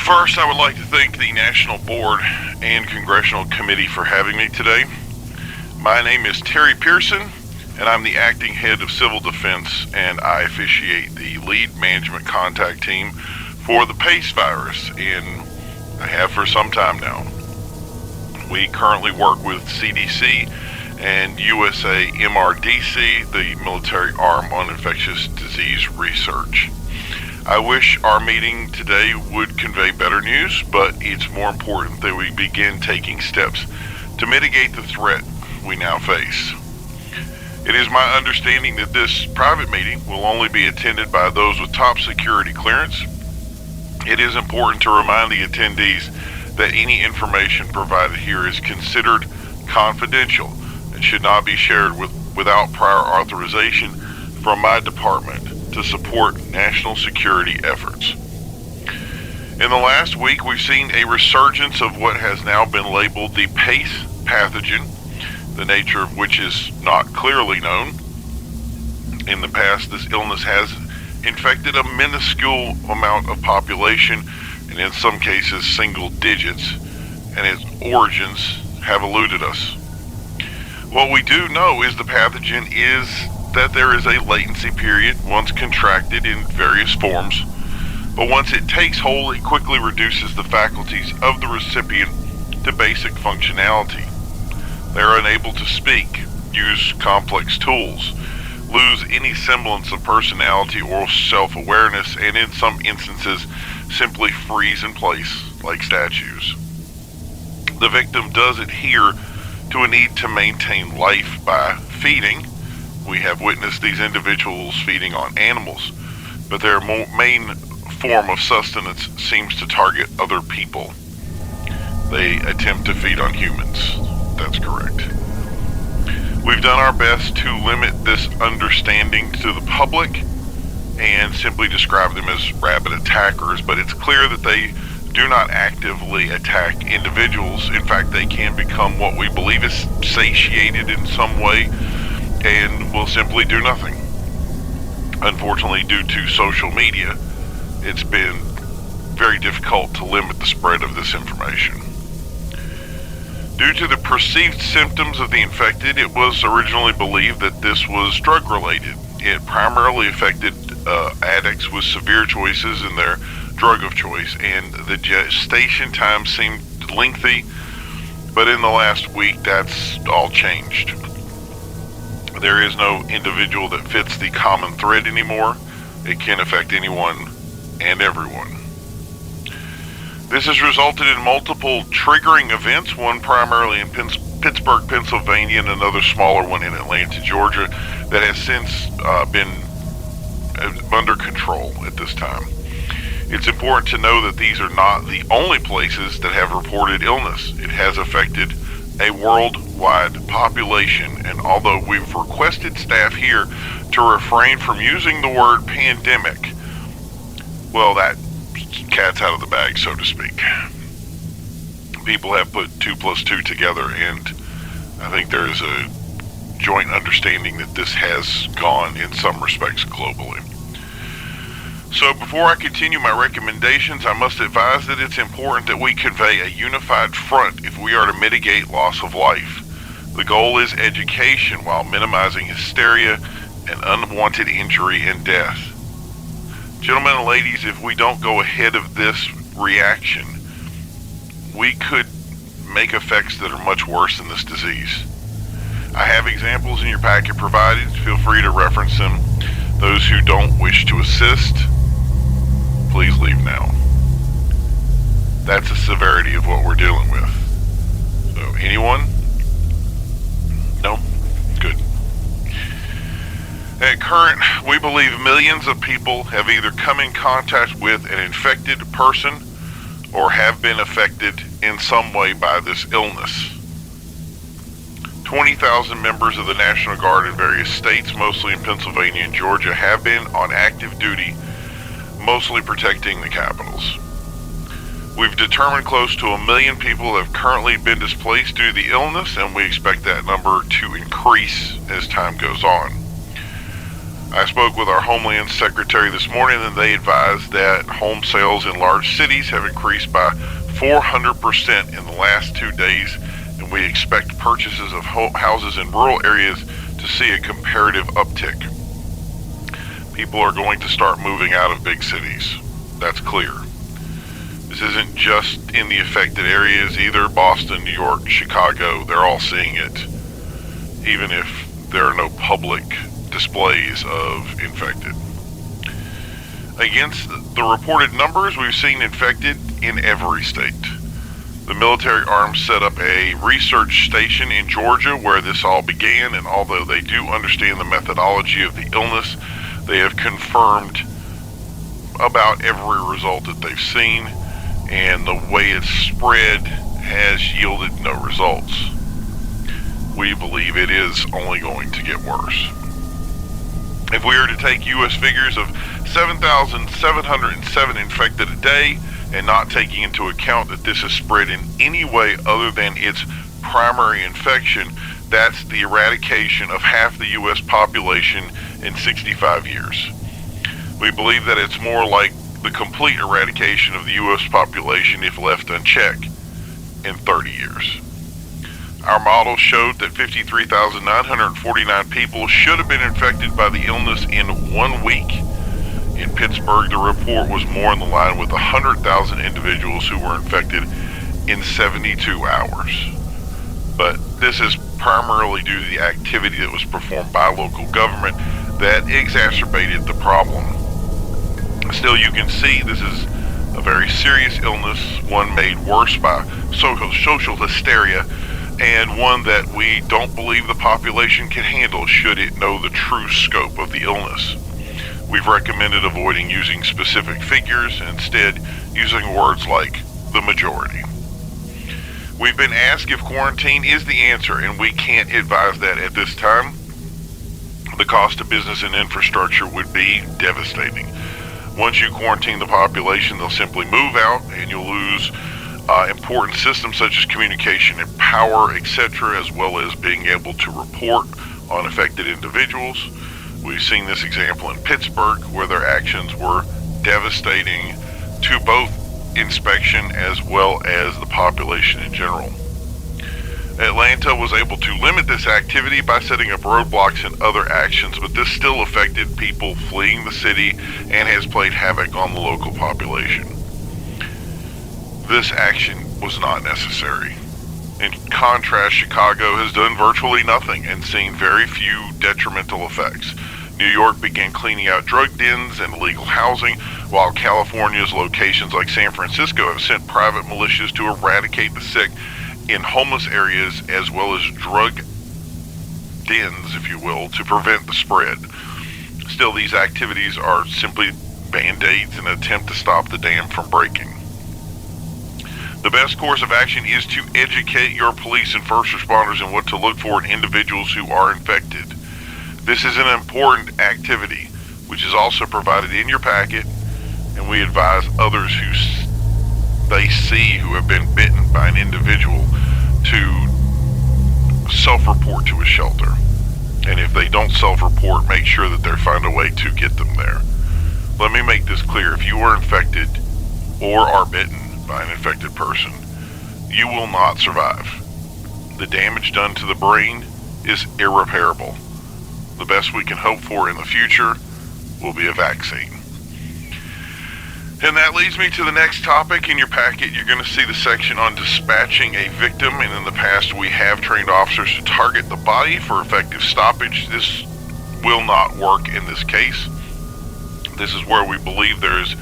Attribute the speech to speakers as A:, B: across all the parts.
A: First, I would like to thank the National Board and Congressional Committee for having me today. My name is Terry Pearson, and I'm the acting head of Civil Defense, and I officiate the lead management contact team for the PACE virus, and I have for some time now. We currently work with CDC and USA MRDC, the Military Arm on Infectious Disease Research. I wish our meeting today would convey better news, but it's more important that we begin taking steps to mitigate the threat we now face. It is my understanding that this private meeting will only be attended by those with top security clearance. It is important to remind the attendees that any information provided here is considered confidential and should not be shared without prior authorization from my department to support national security efforts. In the last week, we've seen a resurgence of what has now been labeled the PACE pathogen, the nature of which is not clearly known. In the past, this illness has infected a minuscule amount of population, and in some cases single digits, and its origins have eluded us. What we do know is the pathogen is that there is a latency period once contracted in various forms, but once it takes hold, it quickly reduces the faculties of the recipient to basic functionality. They are unable to speak, use complex tools, lose any semblance of personality or self-awareness, and in some instances simply freeze in place like statues. The victim does adhere to a need to maintain life by feeding. We have witnessed these individuals feeding on animals, but their main form of sustenance seems to target other people. They attempt to feed on humans. That's correct. We've done our best to limit this understanding to the public and simply describe them as rabid attackers, but it's clear that they do not actively attack individuals. In fact, they can become what we believe is satiated in some way and will simply do nothing. Unfortunately, due to social media, it's been very difficult to limit the spread of this information. Due to the perceived symptoms of the infected, it was originally believed that this was drug-related. It primarily affected addicts with severe choices in their drug of choice, and the gestation time seemed lengthy, but in the last week, that's all changed. There is no individual that fits the common thread anymore. It can affect anyone and everyone. This has resulted in multiple triggering events, one primarily in Pittsburgh, Pennsylvania, and another smaller one in Atlanta, Georgia, that has since been under control at this time. It's important to know that these are not the only places that have reported illness. It has affected a worldwide population, and although we've requested staff here to refrain from using the word pandemic, well, that cat's out of the bag, so to speak. People have put 2 plus 2 together, and I think there is a joint understanding that this has gone in some respects globally. So before I continue my recommendations, I must advise that it's important that we convey a unified front if we are to mitigate loss of life. The goal is education while minimizing hysteria and unwanted injury and death. Gentlemen and ladies, if we don't go ahead of this reaction, we could make effects that are much worse than this disease. I have examples in your packet provided. Feel free to reference them. Those who don't wish to assist, please leave now. That's the severity of what we're dealing with. So, anyone? No? Good. At current, we believe millions of people have either come in contact with an infected person or have been affected in some way by this illness. 20,000 members of the National Guard in various states, mostly in Pennsylvania and Georgia, have been on active duty, mostly protecting the capitals. We've determined close to 1 million people have currently been displaced due to the illness, and we expect that number to increase as time goes on. I spoke with our Homeland Secretary this morning, and they advised that home sales in large cities have increased by 400% in the last 2 days, and we expect purchases of houses in rural areas to see a comparative uptick. People are going to start moving out of big cities. That's clear. This isn't just in the affected areas either. Boston, New York, Chicago, they're all seeing it, even if there are no public displays of infected. Against the reported numbers, we've seen infected in every state. The military arms set up a research station in Georgia where this all began, and although they do understand the methodology of the illness, they have confirmed about every result that they've seen, and the way it's spread has yielded no results. We believe it is only going to get worse. If we are to take U.S. figures of 7,707 infected a day, and not taking into account that this is spread in any way other than its primary infection, that's the eradication of half the U.S. population in 65 years. We believe that it's more like the complete eradication of the U.S. population if left unchecked in 30 years. Our model showed that 53,949 people should have been infected by the illness in 1 week. In Pittsburgh, the report was more in the line with 100,000 individuals who were infected in 72 hours. But this is primarily due to the activity that was performed by local government that exacerbated the problem. Still, you can see this is a very serious illness, one made worse by social hysteria, and one that we don't believe the population can handle should it know the true scope of the illness. We've recommended avoiding using specific figures, instead using words like the majority. We've been asked if quarantine is the answer, and we can't advise that at this time. The cost of business and infrastructure would be devastating. Once you quarantine the population, they'll simply move out, and you'll lose important systems such as communication and power, etc., as well as being able to report on affected individuals. We've seen this example in Pittsburgh, where their actions were devastating to both inspection as well as the population in general. Atlanta was able to limit this activity by setting up roadblocks and other actions, but this still affected people fleeing the city and has played havoc on the local population. This action was not necessary. In contrast, Chicago has done virtually nothing and seen very few detrimental effects. New York began cleaning out drug dens and illegal housing, while California's locations like San Francisco have sent private militias to eradicate the sick in homeless areas as well as drug dens, if you will, to prevent the spread. Still, these activities are simply band-aids in an attempt to stop the dam from breaking. The best course of action is to educate your police and first responders in what to look for in individuals who are infected. This is an important activity, which is also provided in your packet, and we advise others who they see who have been bitten by an individual to self-report to a shelter. And if they don't self-report, make sure that they find a way to get them there. Let me make this clear. If you are infected or are bitten by an infected person, you will not survive. The damage done to the brain is irreparable. The best we can hope for in the future will be a vaccine. And that leads me to the next topic. In your packet, you're going to see the section on dispatching a victim, and in the past we have trained officers to target the body for effective stoppage. This will not work in this case. This is where we believe there's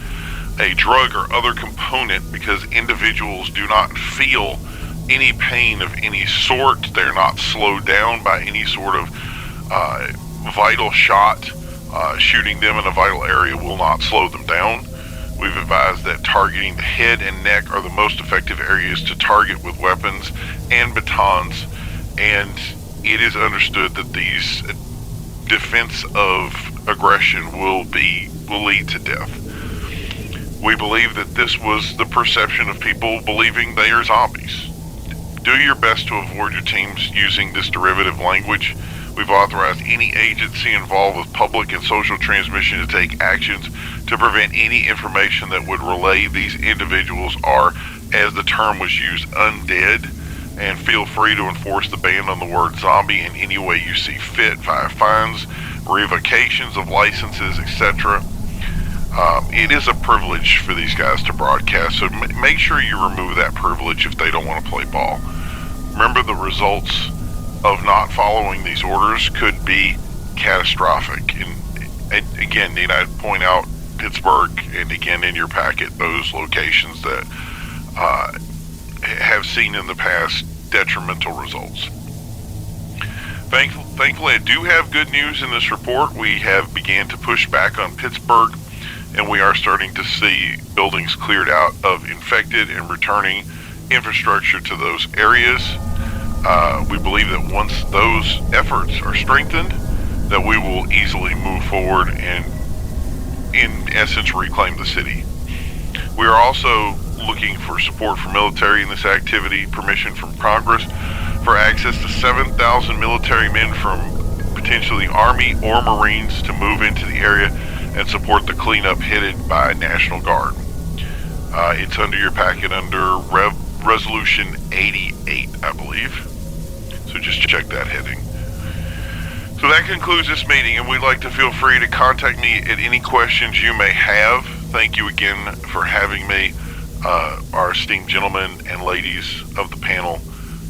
A: a drug or other component because individuals do not feel any pain of any sort. They're not slowed down by any sort of vital shot. Shooting them in a vital area will not slow them down. We've advised that targeting the head and neck are the most effective areas to target with weapons and batons, and it is understood that these defense of aggression will lead to death. We believe that this was the perception of people believing they are zombies. Do your best to avoid your teams using this derivative language. We've authorized any agency involved with public and social transmission to take actions to prevent any information that would relay these individuals are, as the term was used, undead, and feel free to enforce the ban on the word zombie in any way you see fit via fines, revocations of licenses, etc. It is a privilege for these guys to broadcast, so make sure you remove that privilege if they don't want to play ball. Remember, the results of not following these orders could be catastrophic. And again, need I point out Pittsburgh, and again in your packet, those locations that have seen in the past detrimental results. Thankfully, I do have good news in this report. We have began to push back on Pittsburgh, and we are starting to see buildings cleared out of infected and returning infrastructure to those areas. We believe that once those efforts are strengthened, that we will easily move forward and, in essence, reclaim the city. We are also looking for support for military in this activity, permission from Congress for access to 7,000 military men from potentially Army or Marines to move into the area and support the cleanup headed by National Guard. It's under your packet under Resolution 88, I believe. So just check that heading. So that concludes this meeting, and we'd like to feel free to contact me at any questions you may have. Thank you again for having me, our esteemed gentlemen and ladies of the panel.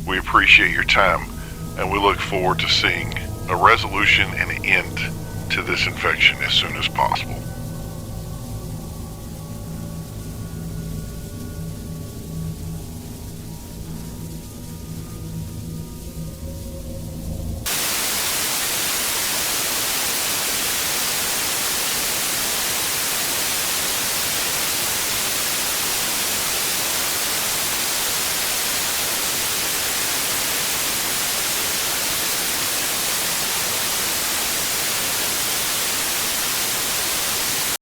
A: We appreciate your time, and we look forward to seeing a resolution and an end to this infection as soon as possible.